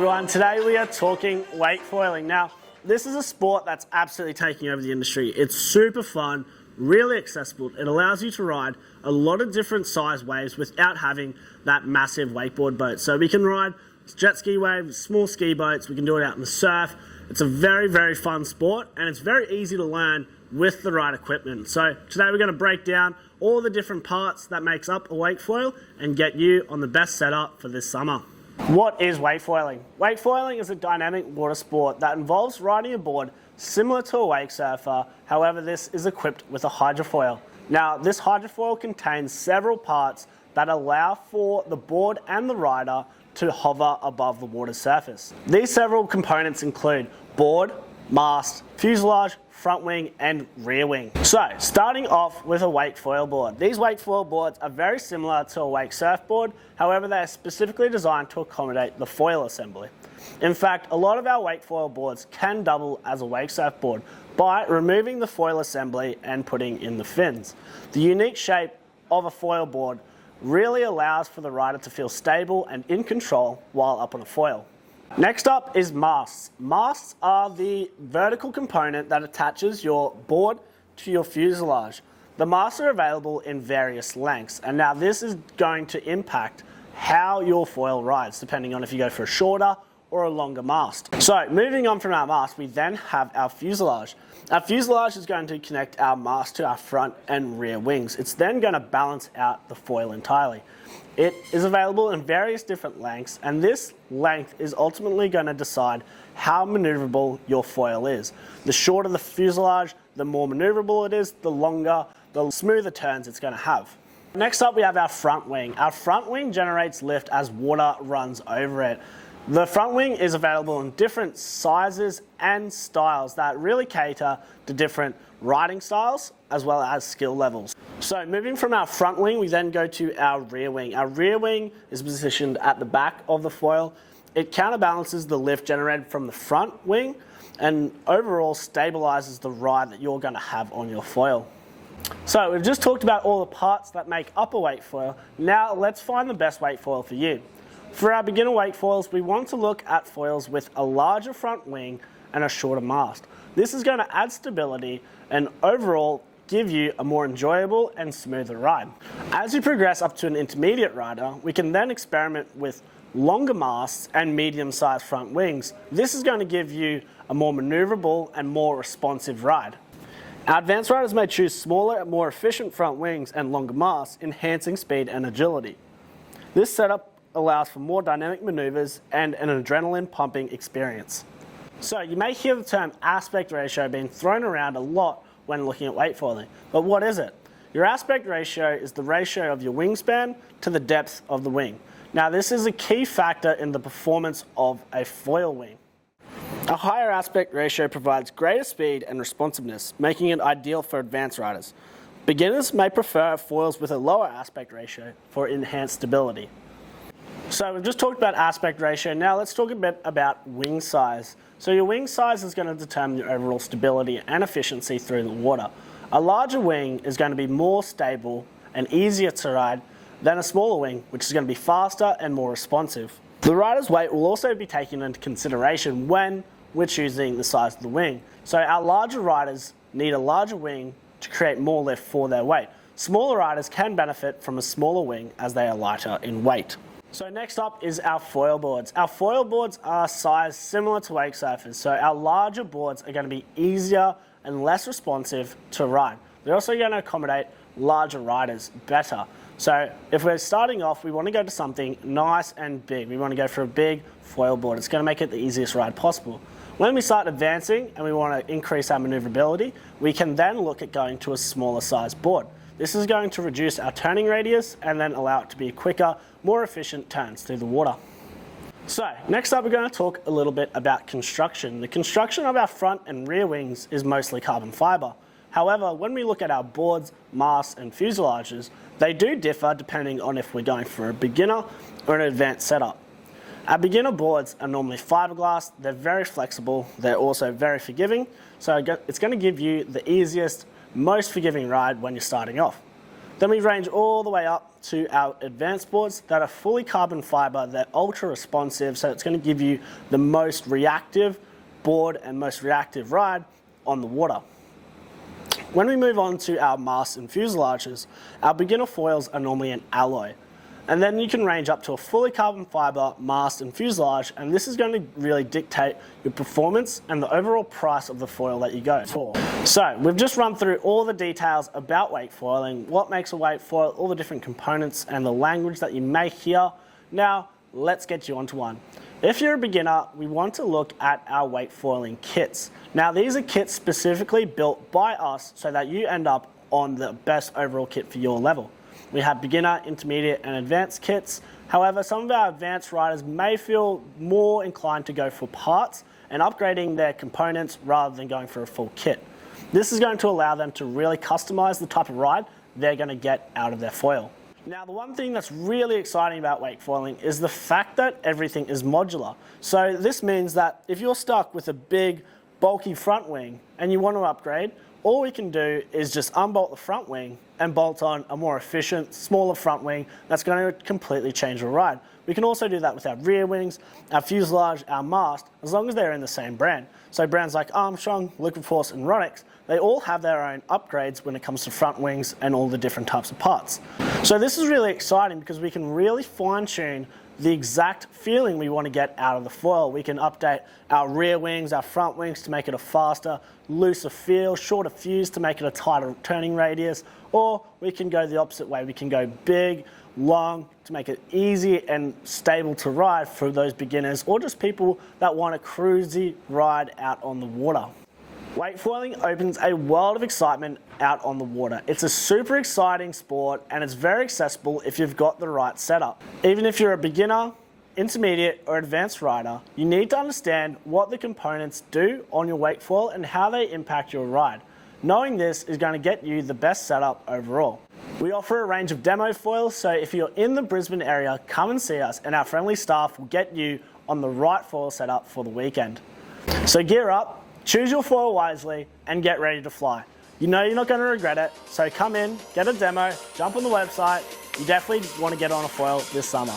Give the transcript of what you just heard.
everyone, today we are talking wakefoiling. Now, this is a sport that's absolutely taking over the industry. It's super fun, really accessible. It allows you to ride a lot of different size waves without having that massive wakeboard boat. So we can ride jet ski waves, small ski boats, we can do it out in the surf. It's a very, very fun sport and it's very easy to learn with the right equipment. So today we're going to break down all the different parts that makes up a wakefoil and get you on the best setup for this summer. What is wakefoiling? Wakefoiling is a dynamic water sport that involves riding a board similar to a wake surfer. However, this is equipped with a hydrofoil. Now, this hydrofoil contains several parts that allow for the board and the rider to hover above the water's surface. These several components include board, mast, fuselage, front wing and rear wing. So, starting off with a wakefoil board. These wakefoil boards are very similar to a wake surfboard, however they are specifically designed to accommodate the foil assembly. In fact, a lot of our wakefoil boards can double as a wake surfboard by removing the foil assembly and putting in the fins. The unique shape of a foil board really allows for the rider to feel stable and in control while up on a foil. Next up is masts. Masts are the vertical component that attaches your board to your fuselage. The masts are available in various lengths, and now this is going to impact how your foil rides, depending on if you go for a shorter or a longer mast. So moving on from our mast, we then have our fuselage. Our fuselage is going to connect our mast to our front and rear wings. It's then going to balance out the foil entirely. It is available in various different lengths, and this length is ultimately going to decide how maneuverable your foil is. The shorter the fuselage, the more maneuverable it is, the longer, the smoother turns it's going to have. Next up, we have our front wing. Our front wing generates lift as water runs over it. The front wing is available in different sizes and styles that really cater to different riding styles as well as skill levels. So moving from our front wing, we then go to our rear wing. Our rear wing is positioned at the back of the foil. It counterbalances the lift generated from the front wing and overall stabilizes the ride that you're going to have on your foil. So we've just talked about all the parts that make up a wakefoil. Now let's find the best wakefoil for you. For our beginner wakefoils, we want to look at foils with a larger front wing and a shorter mast. This is going to add stability and overall give you a more enjoyable and smoother ride. As you progress up to an intermediate rider, we can then experiment with longer masts and medium-sized front wings. This is going to give you a more maneuverable and more responsive ride. Our advanced riders may choose smaller and more efficient front wings and longer masts, enhancing speed and agility. This setup allows for more dynamic maneuvers and an adrenaline pumping experience. So you may hear the term aspect ratio being thrown around a lot when looking at wakefoiling, but what is it? Your aspect ratio is the ratio of your wingspan to the depth of the wing. Now this is a key factor in the performance of a foil wing. A higher aspect ratio provides greater speed and responsiveness, making it ideal for advanced riders. Beginners may prefer foils with a lower aspect ratio for enhanced stability. So we've just talked about aspect ratio. Now let's talk a bit about wing size. So your wing size is going to determine your overall stability and efficiency through the water. A larger wing is going to be more stable and easier to ride than a smaller wing, which is going to be faster and more responsive. The rider's weight will also be taken into consideration when we're choosing the size of the wing. So our larger riders need a larger wing to create more lift for their weight. Smaller riders can benefit from a smaller wing as they are lighter in weight. So next up is our foil boards. Our foil boards are sized similar to wake surfers, so our larger boards are going to be easier and less responsive to ride. They're also going to accommodate larger riders better. So if we're starting off, we want to go to something nice and big. We want to go for a big foil board. It's going to make it the easiest ride possible. When we start advancing and we want to increase our maneuverability, we can then look at going to a smaller size board. This is going to reduce our turning radius and then allow it to be quicker, more efficient turns through the water. So next up we're going to talk a little bit about construction. The construction of our front and rear wings is mostly carbon fibre. However, when we look at our boards, masts and fuselages, they do differ depending on if we're going for a beginner or an advanced setup. Our beginner boards are normally fiberglass, they're very flexible, they're also very forgiving, so it's going to give you the easiest, most forgiving ride when you're starting off. Then we range all the way up to our advanced boards that are fully carbon fiber, they're ultra responsive, so it's going to give you the most reactive board and most reactive ride on the water. When we move on to our masts and fuselages, our beginner foils are normally an alloy. And then you can range up to a fully carbon fiber mast and fuselage, and this is going to really dictate your performance and the overall price of the foil that you go for. So we've just run through all the details about wake foiling, what makes a wake foil, all the different components and the language that you may hear. Now let's get you onto one. If you're a beginner, we want to look at our wake foiling kits. Now these are kits specifically built by us so that you end up on the best overall kit for your level. We have beginner, intermediate and advanced kits. However, some of our advanced riders may feel more inclined to go for parts and upgrading their components rather than going for a full kit. This is going to allow them to really customize the type of ride they're going to get out of their foil. Now, the one thing that's really exciting about wake foiling is the fact that everything is modular. So this means that if you're stuck with a big, bulky front wing and you want to upgrade, all we can do is just unbolt the front wing and bolt on a more efficient, smaller front wing that's going to completely change your ride. We can also do that with our rear wings, our fuselage, our mast, as long as they're in the same brand. So brands like Armstrong, Wakefoils and Ronex, they all have their own upgrades when it comes to front wings and all the different types of parts. So this is really exciting because we can really fine tune the exact feeling we want to get out of the foil. We can update our rear wings, our front wings to make it a faster, looser feel, shorter fuse to make it a tighter turning radius, or we can go the opposite way. We can go big, long to make it easy and stable to ride for those beginners or just people that want a cruisy ride out on the water. Wake foiling opens a world of excitement out on the water. It's a super exciting sport and it's very accessible if you've got the right setup. Even if you're a beginner, intermediate or advanced rider, you need to understand what the components do on your wake foil and how they impact your ride. Knowing this is going to get you the best setup overall. We offer a range of demo foils, so if you're in the Brisbane area, come and see us and our friendly staff will get you on the right foil setup for the weekend. So gear up, choose your foil wisely and get ready to fly. You know you're not going to regret it, so come in, get a demo, jump on the website. You definitely want to get on a foil this summer.